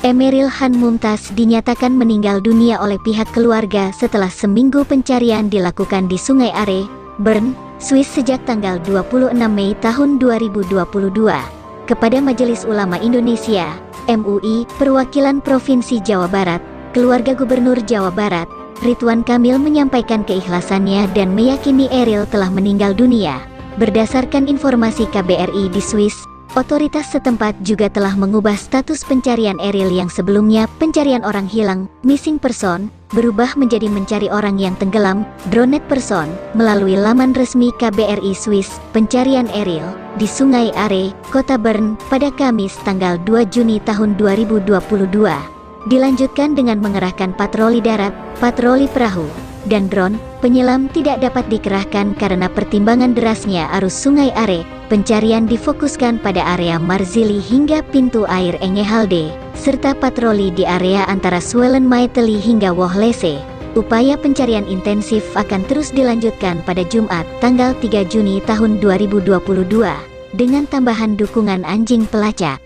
Emeril Khan Mumtaz dinyatakan meninggal dunia oleh pihak keluarga setelah seminggu pencarian dilakukan di Sungai Are, Bern, Swiss sejak tanggal 26 Mei tahun 2022. Kepada Majelis Ulama Indonesia, MUI, Perwakilan Provinsi Jawa Barat, keluarga Gubernur Jawa Barat, Ridwan Kamil menyampaikan keikhlasannya dan meyakini Eril telah meninggal dunia. Berdasarkan informasi KBRI di Swiss, otoritas setempat juga telah mengubah status pencarian Eril yang sebelumnya pencarian orang hilang, missing person, berubah menjadi mencari orang yang tenggelam, drowned person, melalui laman resmi KBRI Swiss. Pencarian Eril di Sungai Are, Kota Bern, pada Kamis tanggal 2 Juni tahun 2022, dilanjutkan dengan mengerahkan patroli darat, patroli perahu, dan drone. Penyelam tidak dapat dikerahkan karena pertimbangan derasnya arus Sungai Are. Pencarian difokuskan pada area Marzili hingga pintu air Engehalde, serta patroli di area antara Swellen Maeteli hingga Wohlese. Upaya pencarian intensif akan terus dilanjutkan pada Jumat, tanggal 3 Juni tahun 2022, dengan tambahan dukungan anjing pelacak.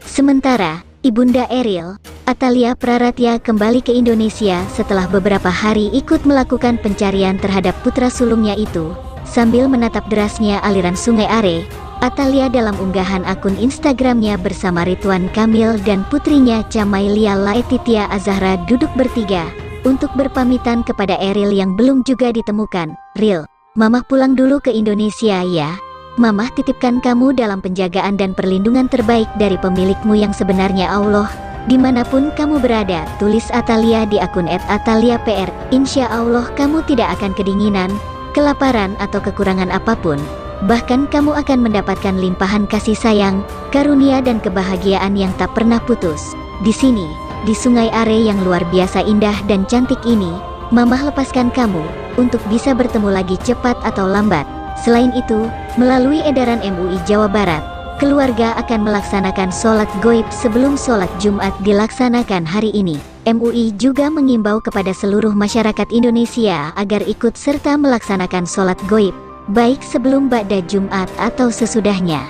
Sementara, Ibunda Eril, Atalia Praratya kembali ke Indonesia setelah beberapa hari ikut melakukan pencarian terhadap putra sulungnya itu. Sambil menatap derasnya aliran Sungai Are, Atalia dalam unggahan akun Instagramnya bersama Ridwan Kamil dan putrinya Chamailia Laetitia Azahra duduk bertiga untuk berpamitan kepada Eril yang belum juga ditemukan. "Ril, Mamah pulang dulu ke Indonesia ya. Mamah titipkan kamu dalam penjagaan dan perlindungan terbaik dari pemilikmu yang sebenarnya Allah, dimanapun kamu berada," tulis Atalia di akun @ataliapr. "Insya Allah kamu tidak akan kedinginan, kelaparan atau kekurangan apapun. Bahkan kamu akan mendapatkan limpahan kasih sayang, karunia dan kebahagiaan yang tak pernah putus. Di sini, di Sungai Are yang luar biasa indah dan cantik ini, Mamah lepaskan kamu, untuk bisa bertemu lagi cepat atau lambat." Selain itu, melalui edaran MUI Jawa Barat, keluarga akan melaksanakan sholat goib sebelum sholat Jumat dilaksanakan hari ini. MUI juga mengimbau kepada seluruh masyarakat Indonesia agar ikut serta melaksanakan sholat goib, baik sebelum ba'da Jumat atau sesudahnya.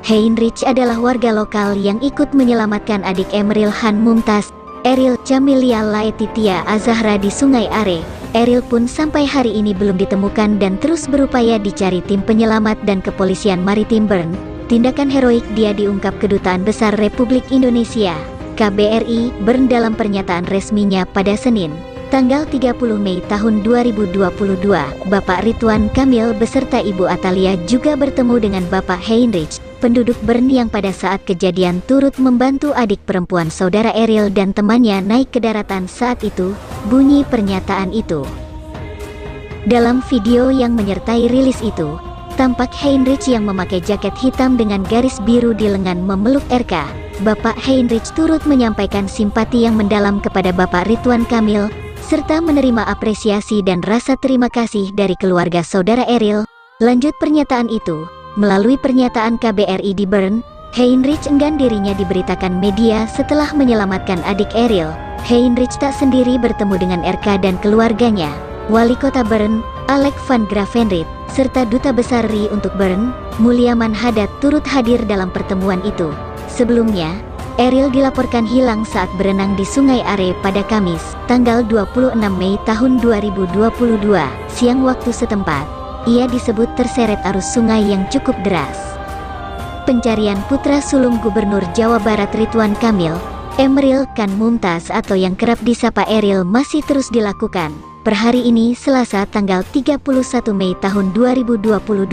Heinrich adalah warga lokal yang ikut menyelamatkan adik Emeril Khan Mumtaz, Eril Chamailia Laetitia Azahra di Sungai Are. Eril pun sampai hari ini belum ditemukan dan terus berupaya dicari tim penyelamat dan Kepolisian Maritim Bern. Tindakan heroik dia diungkap Kedutaan Besar Republik Indonesia, KBRI, Bern dalam pernyataan resminya pada Senin, tanggal 30 Mei tahun 2022. Bapak Ridwan Kamil beserta Ibu Atalia juga bertemu dengan Bapak Heinrich, penduduk Bern yang pada saat kejadian turut membantu adik perempuan saudara Eril dan temannya naik ke daratan saat itu, bunyi pernyataan itu. Dalam video yang menyertai rilis itu, tampak Heinrich yang memakai jaket hitam dengan garis biru di lengan memeluk RK. Bapak Heinrich turut menyampaikan simpati yang mendalam kepada Bapak Ridwan Kamil, serta menerima apresiasi dan rasa terima kasih dari keluarga saudara Eril. Lanjut pernyataan itu, melalui pernyataan KBRI di Bern, Heinrich enggan dirinya diberitakan media setelah menyelamatkan adik Eril. Heinrich tak sendiri bertemu dengan RK dan keluarganya. Wali Kota Bern, Alek van Gravenried, serta Duta Besar RI untuk Bern, Mulyaman Haddad turut hadir dalam pertemuan itu. Sebelumnya, Eril dilaporkan hilang saat berenang di Sungai Are pada Kamis, tanggal 26 Mei tahun 2022, siang waktu setempat. Ia disebut terseret arus sungai yang cukup deras. Pencarian putra sulung Gubernur Jawa Barat Ridwan Kamil, Emeril Khan Mumtaz atau yang kerap disapa Eril masih terus dilakukan. Per hari ini Selasa tanggal 31 Mei tahun 2022,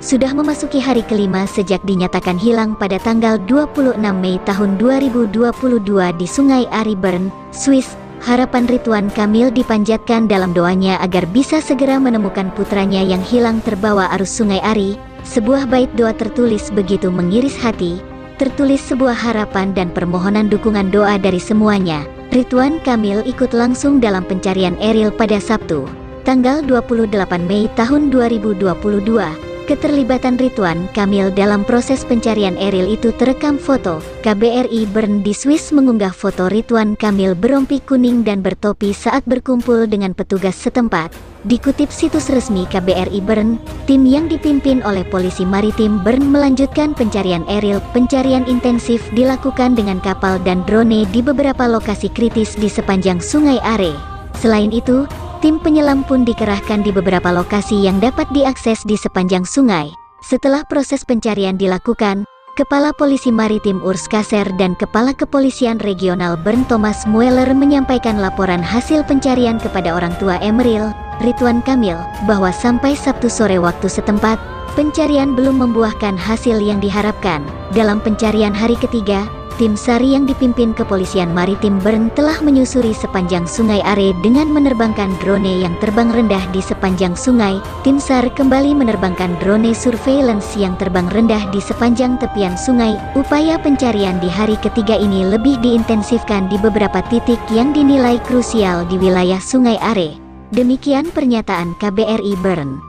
sudah memasuki hari kelima sejak dinyatakan hilang pada tanggal 26 Mei tahun 2022 di Sungai Are Bern, Swiss. Harapan Ridwan Kamil dipanjatkan dalam doanya agar bisa segera menemukan putranya yang hilang terbawa arus Sungai Are. Sebuah bait doa tertulis begitu mengiris hati, tertulis sebuah harapan dan permohonan dukungan doa dari semuanya. Ridwan Kamil ikut langsung dalam pencarian Eril pada Sabtu, tanggal 28 Mei tahun 2022. Keterlibatan Ridwan Kamil dalam proses pencarian Eril itu terekam foto. KBRI Bern di Swiss mengunggah foto Ridwan Kamil berompi kuning dan bertopi saat berkumpul dengan petugas setempat. Dikutip situs resmi KBRI Bern, tim yang dipimpin oleh Polisi Maritim Bern melanjutkan pencarian aerial. Pencarian intensif dilakukan dengan kapal dan drone di beberapa lokasi kritis di sepanjang Sungai Are. Selain itu, tim penyelam pun dikerahkan di beberapa lokasi yang dapat diakses di sepanjang sungai. Setelah proses pencarian dilakukan, Kepala Polisi Maritim Urs Kasser dan Kepala Kepolisian Regional Bern Thomas Mueller menyampaikan laporan hasil pencarian kepada orang tua Emeril, Ridwan Kamil, bahwa sampai Sabtu sore waktu setempat, pencarian belum membuahkan hasil yang diharapkan. Dalam pencarian hari ketiga, tim SAR yang dipimpin Kepolisian Maritim Bern telah menyusuri sepanjang Sungai Are dengan menerbangkan drone yang terbang rendah di sepanjang sungai. Tim SAR kembali menerbangkan drone surveillance yang terbang rendah di sepanjang tepian sungai. Upaya pencarian di hari ketiga ini lebih diintensifkan di beberapa titik yang dinilai krusial di wilayah Sungai Are. Demikian pernyataan KBRI Bern.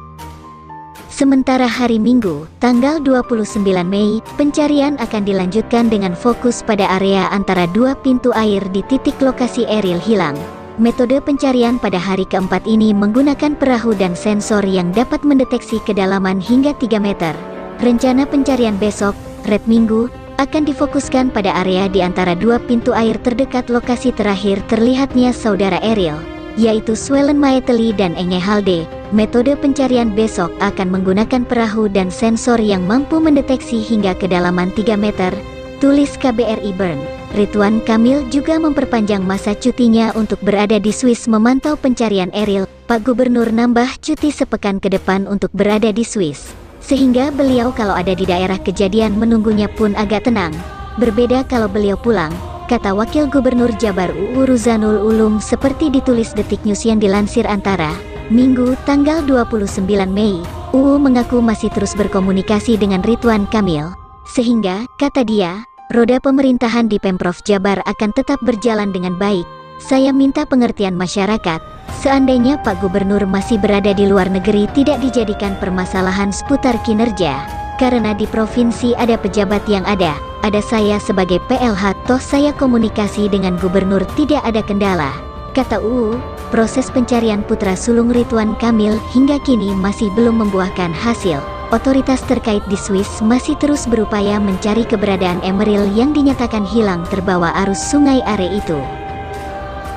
Sementara hari Minggu, tanggal 29 Mei, pencarian akan dilanjutkan dengan fokus pada area antara dua pintu air di titik lokasi Eril hilang. Metode pencarian pada hari keempat ini menggunakan perahu dan sensor yang dapat mendeteksi kedalaman hingga 3 meter. Rencana pencarian besok, Red Minggu, akan difokuskan pada area di antara dua pintu air terdekat lokasi terakhir terlihatnya saudara Eril, yaitu Swellen Maeteli dan Engehalde. Metode pencarian besok akan menggunakan perahu dan sensor yang mampu mendeteksi hingga kedalaman 3 meter, tulis KBRI Bern. Ridwan Kamil juga memperpanjang masa cutinya untuk berada di Swiss memantau pencarian Eril. Pak Gubernur nambah cuti sepekan ke depan untuk berada di Swiss, sehingga beliau kalau ada di daerah kejadian menunggunya pun agak tenang. Berbeda kalau beliau pulang, kata Wakil Gubernur Jabar UU Ruzanul Ulum seperti ditulis Detik News yang dilansir Antara. Minggu, tanggal 29 Mei, UU mengaku masih terus berkomunikasi dengan Ridwan Kamil, sehingga, kata dia, roda pemerintahan di Pemprov Jabar akan tetap berjalan dengan baik. Saya minta pengertian masyarakat, seandainya Pak Gubernur masih berada di luar negeri tidak dijadikan permasalahan seputar kinerja, karena di provinsi ada pejabat yang ada saya sebagai PLH, toh saya komunikasi dengan Gubernur tidak ada kendala. Kata UU, proses pencarian putra sulung Ridwan Kamil hingga kini masih belum membuahkan hasil. Otoritas terkait di Swiss masih terus berupaya mencari keberadaan Emeril yang dinyatakan hilang terbawa arus Sungai Are itu.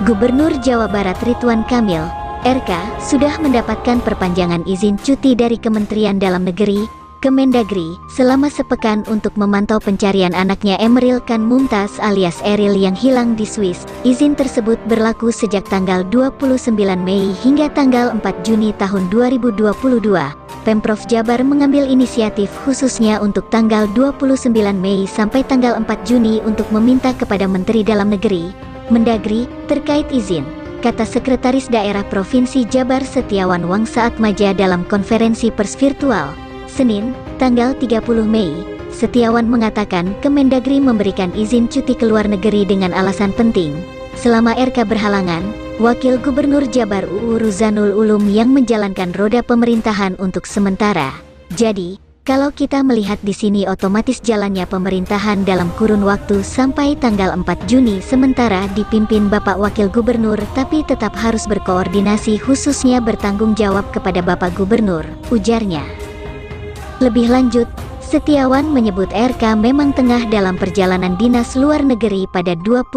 Gubernur Jawa Barat Ridwan Kamil, RK, sudah mendapatkan perpanjangan izin cuti dari Kementerian Dalam Negeri, Kemendagri, selama sepekan untuk memantau pencarian anaknya Emeril Khan Mumtaz alias Eril yang hilang di Swiss. Izin tersebut berlaku sejak tanggal 29 Mei hingga tanggal 4 Juni tahun 2022. Pemprov Jabar mengambil inisiatif khususnya untuk tanggal 29 Mei sampai tanggal 4 Juni untuk meminta kepada Menteri Dalam Negeri, Mendagri, terkait izin, kata Sekretaris Daerah Provinsi Jabar Setiawan Wangsaatmaja dalam konferensi pers virtual. Senin, tanggal 30 Mei, Setiawan mengatakan Kemendagri memberikan izin cuti ke luar negeri dengan alasan penting. Selama RK berhalangan, Wakil Gubernur Jabar UU Ruzanul Ulum yang menjalankan roda pemerintahan untuk sementara. Jadi, kalau kita melihat di sini otomatis jalannya pemerintahan dalam kurun waktu sampai tanggal 4 Juni sementara dipimpin Bapak Wakil Gubernur tapi tetap harus berkoordinasi khususnya bertanggung jawab kepada Bapak Gubernur, ujarnya. Lebih lanjut, Setiawan menyebut RK memang tengah dalam perjalanan dinas luar negeri pada 21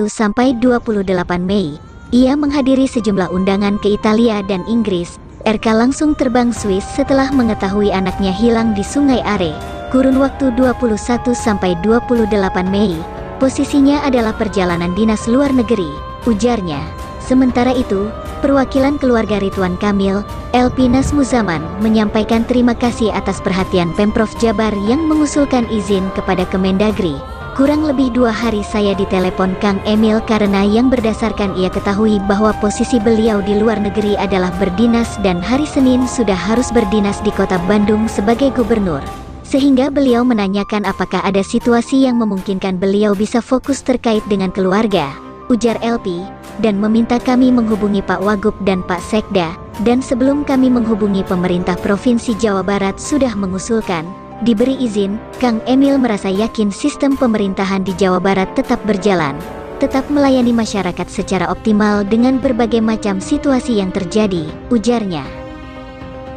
sampai 28 Mei. Ia menghadiri sejumlah undangan ke Italia dan Inggris. RK langsung terbang Swiss setelah mengetahui anaknya hilang di Sungai Are. Kurun waktu 21 sampai 28 Mei. Posisinya adalah perjalanan dinas luar negeri, ujarnya. Sementara itu, perwakilan keluarga Ridwan Kamil, LP Nasmuzaman, menyampaikan terima kasih atas perhatian Pemprov Jabar yang mengusulkan izin kepada Kemendagri. Kurang lebih 2 hari saya ditelepon Kang Emil karena yang berdasarkan ia ketahui bahwa posisi beliau di luar negeri adalah berdinas dan hari Senin sudah harus berdinas di kota Bandung sebagai gubernur. Sehingga beliau menanyakan apakah ada situasi yang memungkinkan beliau bisa fokus terkait dengan keluarga, ujar LP, dan meminta kami menghubungi Pak Wagub dan Pak Sekda, dan sebelum kami menghubungi pemerintah Provinsi Jawa Barat sudah mengusulkan, diberi izin. Kang Emil merasa yakin sistem pemerintahan di Jawa Barat tetap berjalan. tetap melayani masyarakat secara optimal dengan berbagai macam situasi yang terjadi, ujarnya.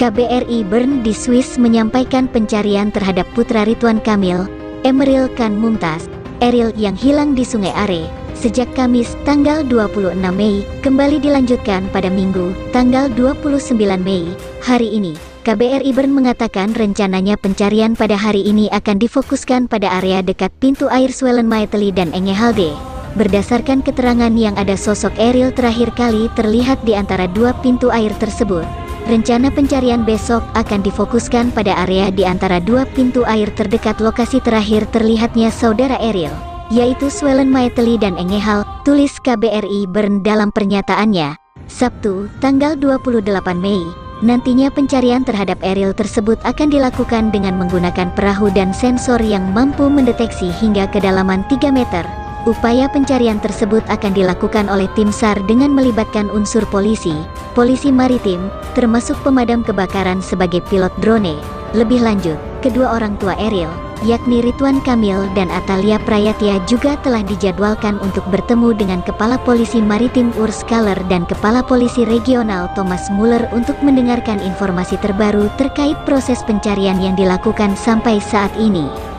KBRI Bern di Swiss menyampaikan pencarian terhadap putra Ridwan Kamil, Emeril Khan Mumtaz, Eril yang hilang di Sungai Are, sejak Kamis tanggal 26 Mei, kembali dilanjutkan pada Minggu, tanggal 29 Mei, hari ini. KBRI Bern mengatakan rencananya pencarian pada hari ini akan difokuskan pada area dekat pintu air Zwellenmaeteli dan Engehalde. Berdasarkan keterangan yang ada, sosok Eril terakhir kali terlihat di antara dua pintu air tersebut. Rencana pencarian besok akan difokuskan pada area di antara dua pintu air terdekat lokasi terakhir terlihatnya saudara Eril, yaitu Zwellenmaeteli dan Engehal, tulis KBRI Bern dalam pernyataannya. Sabtu, tanggal 28 Mei, nantinya pencarian terhadap Eril tersebut akan dilakukan dengan menggunakan perahu dan sensor yang mampu mendeteksi hingga kedalaman 3 meter. Upaya pencarian tersebut akan dilakukan oleh tim SAR dengan melibatkan unsur polisi, polisi maritim, termasuk pemadam kebakaran sebagai pilot drone. Lebih lanjut, kedua orang tua Eril, yakni Ridwan Kamil dan Atalia Prayatya juga telah dijadwalkan untuk bertemu dengan Kepala Polisi Maritim Urs Kaller dan Kepala Polisi Regional Thomas Muller untuk mendengarkan informasi terbaru terkait proses pencarian yang dilakukan sampai saat ini.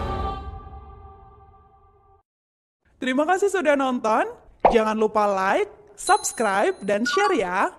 Terima kasih sudah nonton. Jangan lupa like, subscribe, dan share ya.